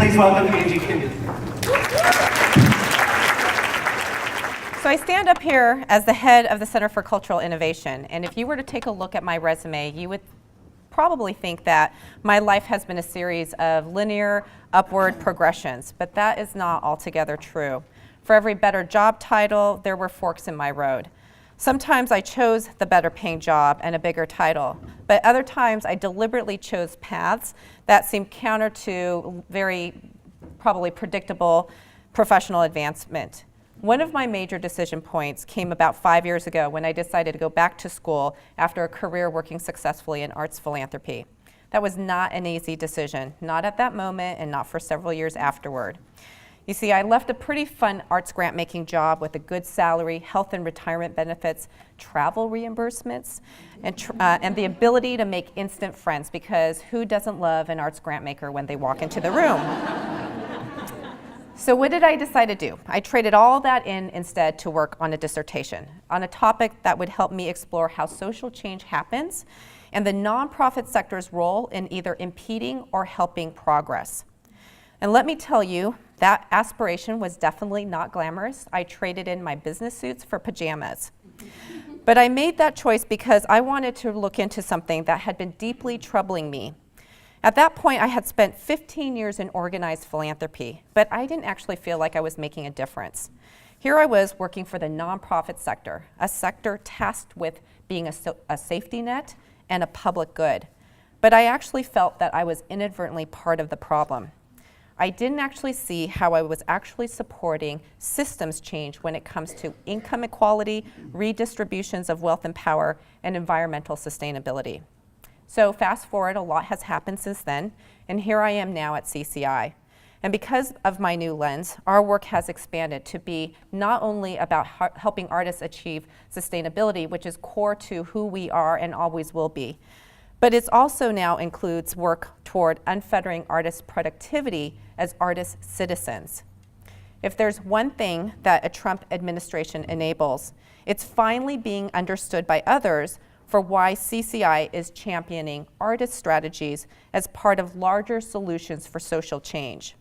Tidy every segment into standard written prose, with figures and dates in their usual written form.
Please welcome Angie Keynote. So I stand up here as the head of the Center for Cultural Innovation, and if you were to take a look at my resume, you would probably think that my life has been a series of linear upward progressions, but that is not altogether true. For every better job title, there were forks in my road. Sometimes I chose the better paying job and a bigger title, but other times I deliberately chose paths that seemed counter to very probably predictable professional advancement. One of my major decision points came about 5 years ago when I decided to go back to school after a career working successfully in arts philanthropy. That was not an easy decision, not at that moment and not for several years afterward. You see, I left a pretty fun arts grant making job with a good salary, health and retirement benefits, travel reimbursements, and the ability to make instant friends, because who doesn't love an arts grant maker when they walk into the room? So what did I decide to do? I traded all that in instead to work on a dissertation on a topic that would help me explore how social change happens and the nonprofit sector's role in either impeding or helping progress. And let me tell you, that aspiration was definitely not glamorous. I traded in my business suits for pajamas. But I made that choice because I wanted to look into something that had been deeply troubling me. At that point, I had spent 15 years in organized philanthropy, but I didn't actually feel like I was making a difference. Here I was working for the nonprofit sector, a sector tasked with being a safety net and a public good. But I actually felt that I was inadvertently part of the problem. I didn't actually see how I was actually supporting systems change when it comes to income equality, redistributions of wealth and power, and environmental sustainability. So fast forward, a lot has happened since then, and here I am now at CCI. And because of my new lens, our work has expanded to be not only about helping artists achieve sustainability, which is core to who we are and always will be, but it also now includes work toward unfettering artists' productivity as artist citizens. If there's one thing that a Trump administration enables, it's finally being understood by others for why CCI is championing artist strategies as part of larger solutions for social change.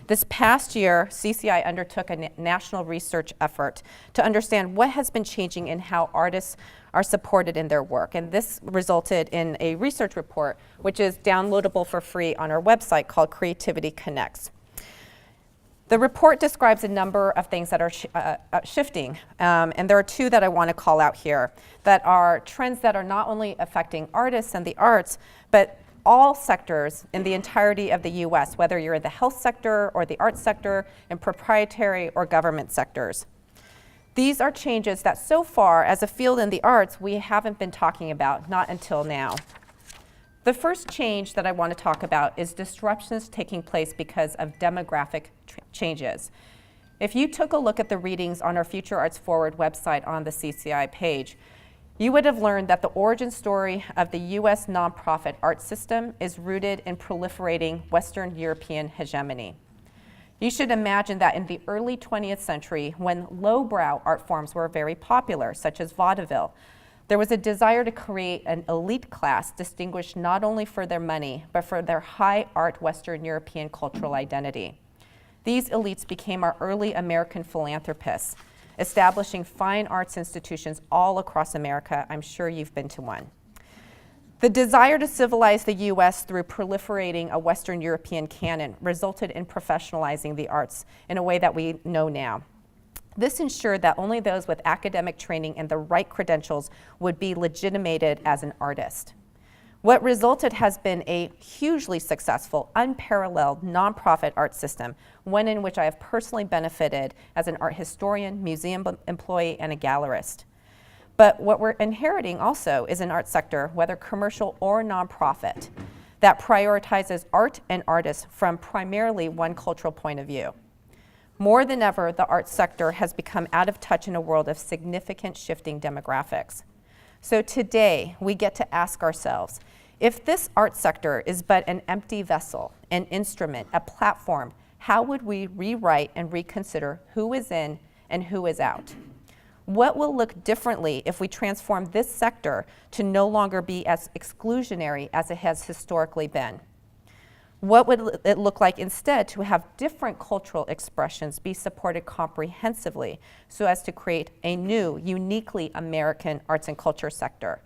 This past year, CCI undertook a national research effort to understand what has been changing in how artists are supported in their work. And this resulted in a research report, which is downloadable for free on our website called Creativity Connects. The report describes a number of things that are shifting, and there are two that I want to call out here that are trends that are not only affecting artists and the arts, but all sectors in the entirety of the US, whether you're in the health sector or the arts sector, in proprietary or government sectors. These are changes that so far, as a field in the arts, we haven't been talking about, not until now. The first change that I want to talk about is disruptions taking place because of demographic changes. If you took a look at the readings on our Future Arts Forward website on the CCI page, you would have learned that the origin story of the US nonprofit art system is rooted in proliferating Western European hegemony. You should imagine that in the early 20th century, when lowbrow art forms were very popular, such as vaudeville, there was a desire to create an elite class distinguished not only for their money, but for their high art Western European cultural identity. These elites became our early American philanthropists, establishing fine arts institutions all across America. I'm sure you've been to one. The desire to civilize the US through proliferating a Western European canon resulted in professionalizing the arts in a way that we know now. This ensured that only those with academic training and the right credentials would be legitimated as an artist. What resulted has been a hugely successful, unparalleled nonprofit art system, one in which I have personally benefited as an art historian, museum employee, and a gallerist. But what we're inheriting also is an art sector, whether commercial or nonprofit, that prioritizes art and artists from primarily one cultural point of view. More than ever, the art sector has become out of touch in a world of significant shifting demographics. So today, we get to ask ourselves, if this art sector is but an empty vessel, an instrument, a platform, how would we rewrite and reconsider who is in and who is out? What will look differently if we transform this sector to no longer be as exclusionary as it has historically been? What would it look like instead to have different cultural expressions be supported comprehensively so as to create a new, uniquely American arts and culture sector?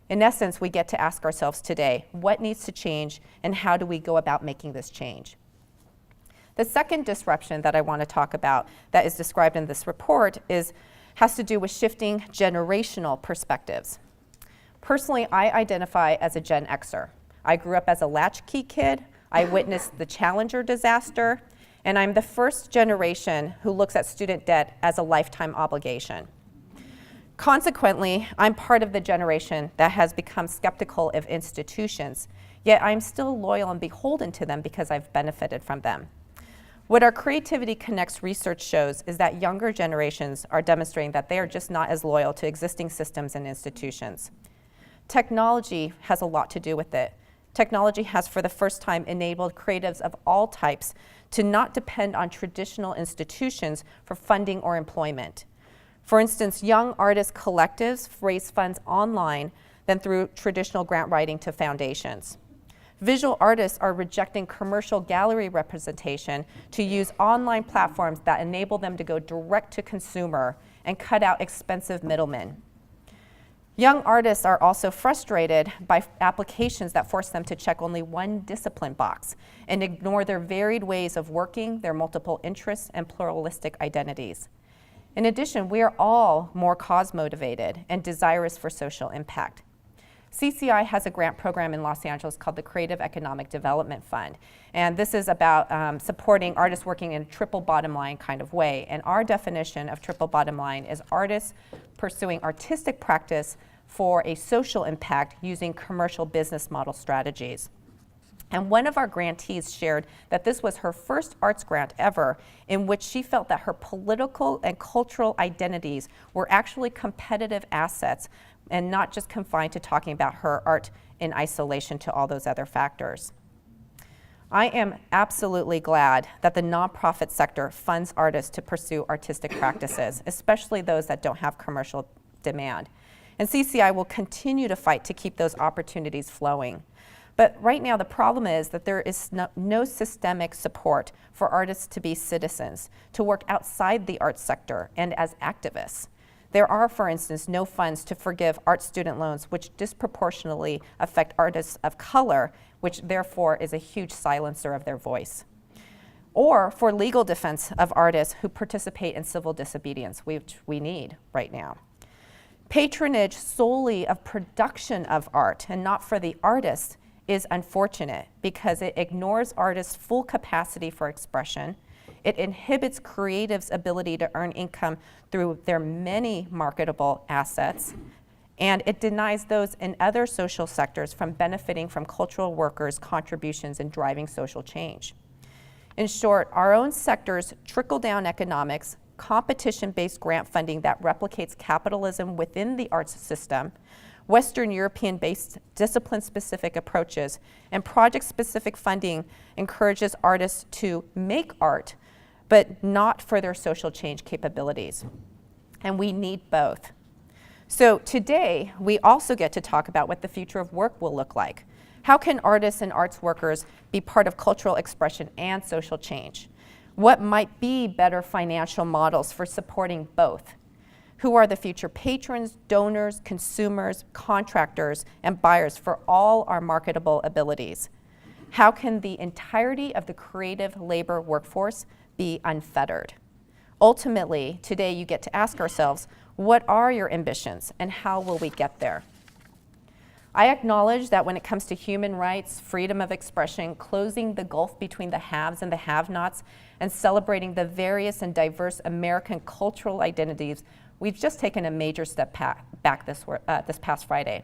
In essence, we get to ask ourselves today, what needs to change and how do we go about making this change? The second disruption that I want to talk about that is described in this report has to do with shifting generational perspectives. Personally, I identify as a Gen Xer. I grew up as a latchkey kid. I witnessed the Challenger disaster, and I'm the first generation who looks at student debt as a lifetime obligation. Consequently, I'm part of the generation that has become skeptical of institutions, yet I'm still loyal and beholden to them because I've benefited from them. What our Creativity Connects research shows is that younger generations are demonstrating that they are just not as loyal to existing systems and institutions. Technology has a lot to do with it. Technology has, for the first time, enabled creatives of all types to not depend on traditional institutions for funding or employment. For instance, young artist collectives raise funds online than through traditional grant writing to foundations. Visual artists are rejecting commercial gallery representation to use online platforms that enable them to go direct to consumer and cut out expensive middlemen. Young artists are also frustrated by applications that force them to check only one discipline box and ignore their varied ways of working, their multiple interests, and pluralistic identities. In addition, we are all more cause-motivated and desirous for social impact. CCI has a grant program in Los Angeles called the Creative Economic Development Fund, and this is about supporting artists working in a triple bottom line kind of way. And our definition of triple bottom line is artists pursuing artistic practice for a social impact using commercial business model strategies. And one of our grantees shared that this was her first arts grant ever in which she felt that her political and cultural identities were actually competitive assets and not just confined to talking about her art in isolation to all those other factors. I am absolutely glad that the nonprofit sector funds artists to pursue artistic practices, especially those that don't have commercial demand. And CCI will continue to fight to keep those opportunities flowing. But right now the problem is that there is no systemic support for artists to be citizens, to work outside the arts sector and as activists. There are, for instance, no funds to forgive art student loans, which disproportionately affect artists of color, which therefore is a huge silencer of their voice. Or for legal defense of artists who participate in civil disobedience, which we need right now. Patronage solely of production of art and not for the artist is unfortunate because it ignores artists' full capacity for expression. It inhibits creatives' ability to earn income through their many marketable assets, and it denies those in other social sectors from benefiting from cultural workers' contributions in driving social change. In short, our own sector's trickle-down economics, competition-based grant funding that replicates capitalism within the arts system, Western European-based discipline-specific approaches, and project-specific funding encourages artists to make art, but not for their social change capabilities. And we need both. So today, we also get to talk about what the future of work will look like. How can artists and arts workers be part of cultural expression and social change? What might be better financial models for supporting both? Who are the future patrons, donors, consumers, contractors, and buyers for all our marketable abilities? How can the entirety of the creative labor workforce be unfettered? Ultimately, today you get to ask ourselves, what are your ambitions and how will we get there? I acknowledge that when it comes to human rights, freedom of expression, closing the gulf between the haves and the have-nots, and celebrating the various and diverse American cultural identities, we've just taken a major step back this past Friday.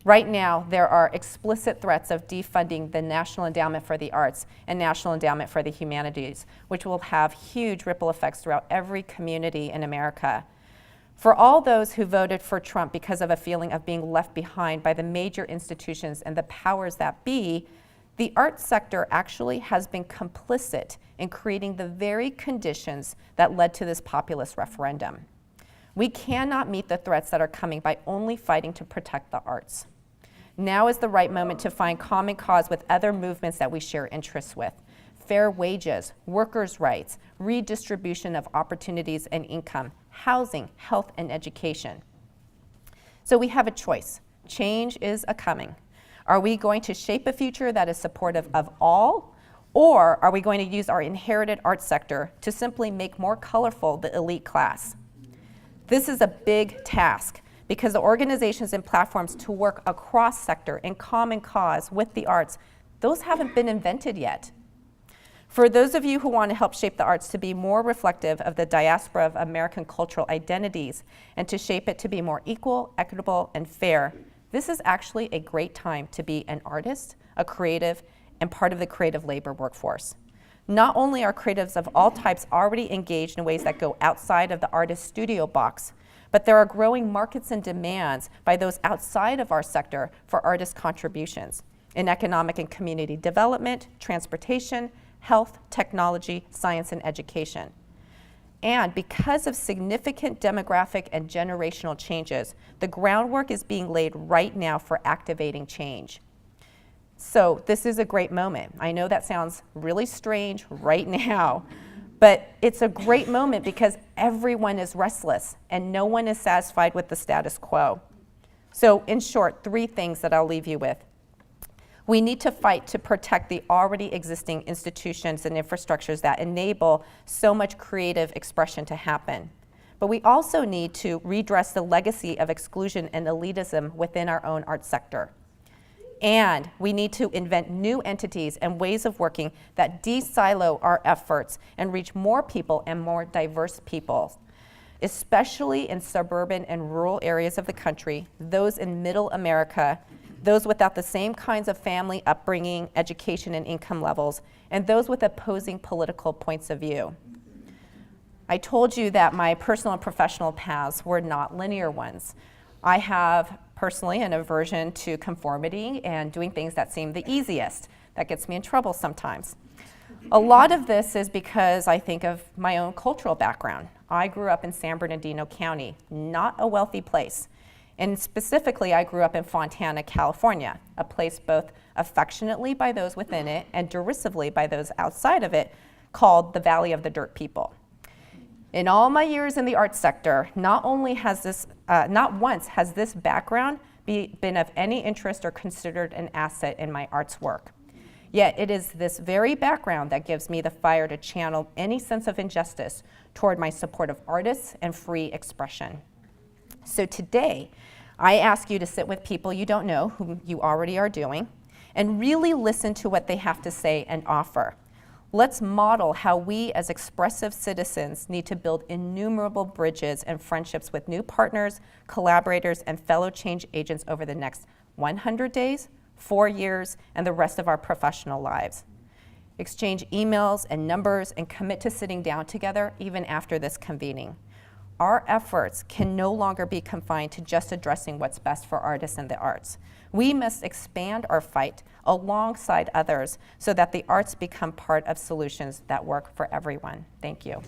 Right now, there are explicit threats of defunding the National Endowment for the Arts and National Endowment for the Humanities, which will have huge ripple effects throughout every community in America. For all those who voted for Trump because of a feeling of being left behind by the major institutions and the powers that be, the arts sector actually has been complicit in creating the very conditions that led to this populist referendum. We cannot meet the threats that are coming by only fighting to protect the arts. Now is the right moment to find common cause with other movements that we share interests with. Fair wages, workers' rights, redistribution of opportunities and income, housing, health, and education. So we have a choice. Change is a-coming. Are we going to shape a future that is supportive of all, or are we going to use our inherited arts sector to simply make more colorful the elite class? This is a big task because the organizations and platforms to work across sector in common cause with the arts, those haven't been invented yet. For those of you who want to help shape the arts to be more reflective of the diaspora of American cultural identities and to shape it to be more equal, equitable, and fair, this is actually a great time to be an artist, a creative, and part of the creative labor workforce. Not only are creatives of all types already engaged in ways that go outside of the artist studio box, but there are growing markets and demands by those outside of our sector for artist contributions in economic and community development, transportation, health, technology, science, and education. And because of significant demographic and generational changes, the groundwork is being laid right now for activating change. So this is a great moment. I know that sounds really strange right now, but it's a great moment because everyone is restless and no one is satisfied with the status quo. So in short, 3 things that I'll leave you with. We need to fight to protect the already existing institutions and infrastructures that enable so much creative expression to happen. But we also need to redress the legacy of exclusion and elitism within our own arts sector. And we need to invent new entities and ways of working that de-silo our efforts and reach more people and more diverse people, especially in suburban and rural areas of the country, those in middle America, those without the same kinds of family upbringing, education, and income levels, and those with opposing political points of view. I told you that my personal and professional paths were not linear ones. I have personally an aversion to conformity and doing things that seem the easiest. That gets me in trouble sometimes. A lot of this is because I think of my own cultural background. I grew up in San Bernardino County, not a wealthy place. And specifically, I grew up in Fontana, California, a place both affectionately by those within it and derisively by those outside of it, called the Valley of the Dirt People. In all my years in the arts sector, not once has this background been of any interest or considered an asset in my arts work. Yet it is this very background that gives me the fire to channel any sense of injustice toward my support of artists and free expression. So today, I ask you to sit with people you don't know, whom you already are doing, and really listen to what they have to say and offer. Let's model how we as expressive citizens need to build innumerable bridges and friendships with new partners, collaborators, and fellow change agents over the next 100 days, 4 years, and the rest of our professional lives. Exchange emails and numbers and commit to sitting down together even after this convening. Our efforts can no longer be confined to just addressing what's best for artists and the arts. We must expand our fight alongside others so that the arts become part of solutions that work for everyone. Thank you.